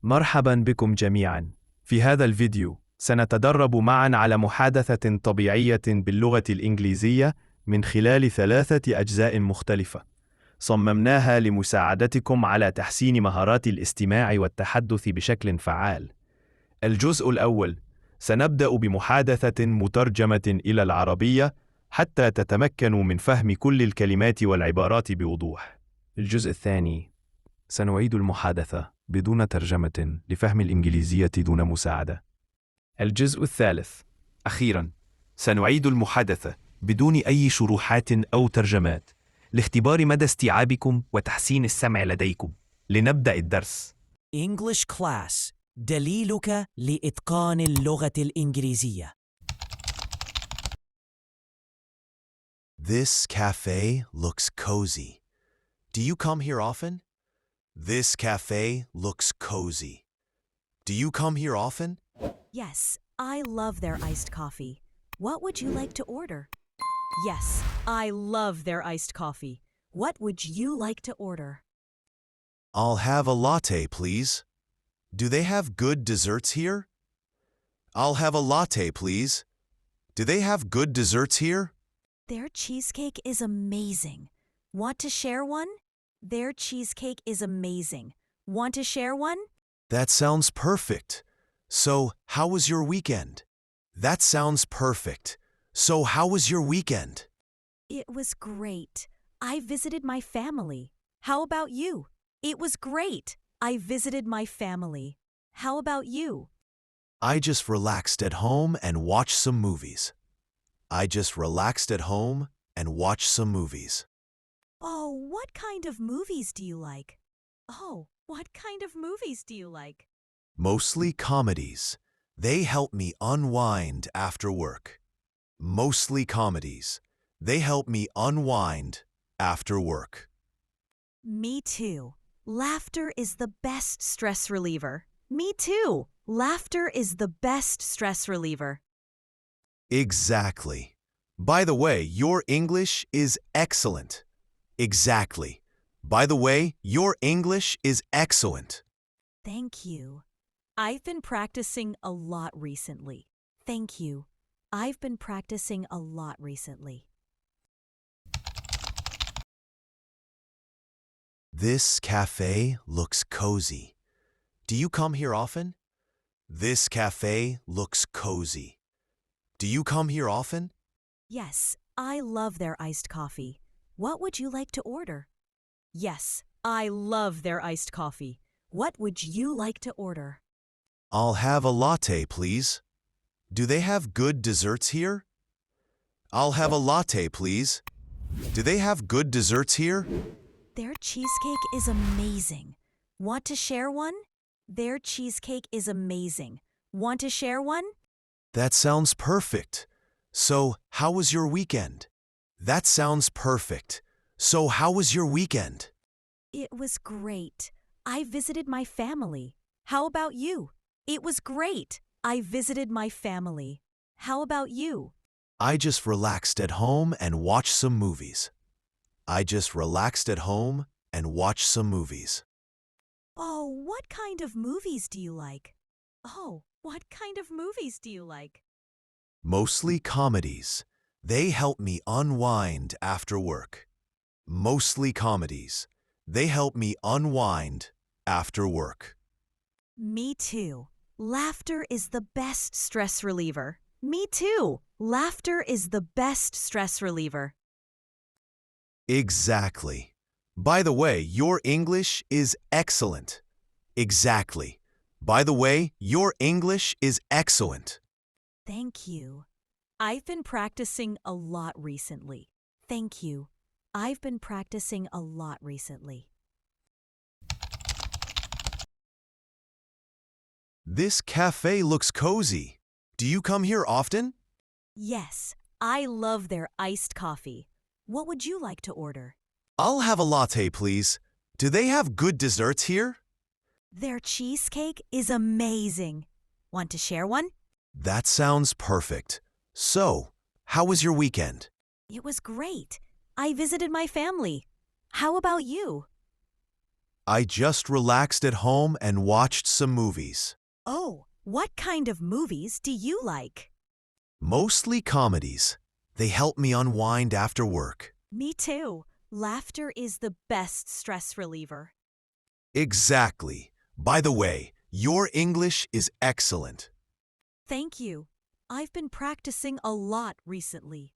مرحباً بكم جميعاً. في هذا الفيديو سنتدرب معاً على محادثة طبيعية باللغة الإنجليزية من خلال 3 أجزاء مختلفة. صممناها لمساعدتكم على تحسين مهارات الاستماع والتحدث بشكل فعال. الجزء الأول سنبدأ بمحادثة مترجمة إلى العربية حتى تتمكنوا من فهم كل الكلمات والعبارات بوضوح. الجزء الثاني سنعيد المحادثة بدون ترجمة لفهم الإنجليزية دون مساعدة. الجزء الثالث أخيراً سنعيد المحادثة بدون أي شروحات أو ترجمات لاختبار مدى استيعابكم وتحسين السمع لديكم. لنبدأ الدرس. English Class، دليلك لإتقان اللغة الإنجليزية. This cafe looks cozy. Do you come here often? This cafe looks cozy. Do you come here often? Yes, I love their iced coffee. What would you like to order? Yes, I love their iced coffee. What would you like to order? I'll have a latte, please. Do they have good desserts here? I'll have a latte, please. Do they have good desserts here? Their cheesecake is amazing. Want to share one? Their cheesecake is amazing. Want to share one? That sounds perfect. So, how was your weekend? That sounds perfect. So, how was your weekend? It was great. I visited my family. How about you? It was great. I visited my family. How about you? I just relaxed at home and watched some movies. I just relaxed at home and watched some movies. Oh, what kind of movies do you like? Oh, what kind of movies do you like? Mostly comedies. They help me unwind after work. Mostly comedies. They help me unwind after work. Me too. Laughter is the best stress reliever. Me too. Laughter is the best stress reliever. Exactly. By the way, your English is excellent. Exactly. By the way, your English is excellent. Thank you. I've been practicing a lot recently. Thank you. I've been practicing a lot recently. This cafe looks cozy. Do you come here often? This cafe looks cozy. Do you come here often? Yes, I love their iced coffee. What would you like to order? Yes, I love their iced coffee. What would you like to order? I'll have a latte, please. Do they have good desserts here? I'll have a latte, please. Do they have good desserts here? Their cheesecake is amazing. Want to share one? Their cheesecake is amazing. Want to share one? That sounds perfect. So, how was your weekend? That sounds perfect. So, how was your weekend? It was great. I visited my family. How about you? It was great. I visited my family. How about you? I just relaxed at home and watched some movies. I just relaxed at home and watched some movies. Oh, what kind of movies do you like? Oh, what kind of movies do you like? Mostly comedies. They help me unwind after work. Mostly comedies. They help me unwind after work. Me too. Laughter is the best stress reliever. Me too. Laughter is the best stress reliever. Exactly. By the way, your English is excellent. Exactly. By the way, your English is excellent. Thank you. I've been practicing a lot recently. Thank you. I've been practicing a lot recently. This cafe looks cozy. Do you come here often? Yes, I love their iced coffee. What would you like to order? I'll have a latte, please. Do they have good desserts here? Their cheesecake is amazing. Want to share one? That sounds perfect. So, how was your weekend? It was great. I visited my family. How about you? I just relaxed at home and watched some movies. Oh, what kind of movies do you like? Mostly comedies. They help me unwind after work. Me too. Laughter is the best stress reliever. Exactly. By the way, your English is excellent. Thank you. I've been practicing a lot recently.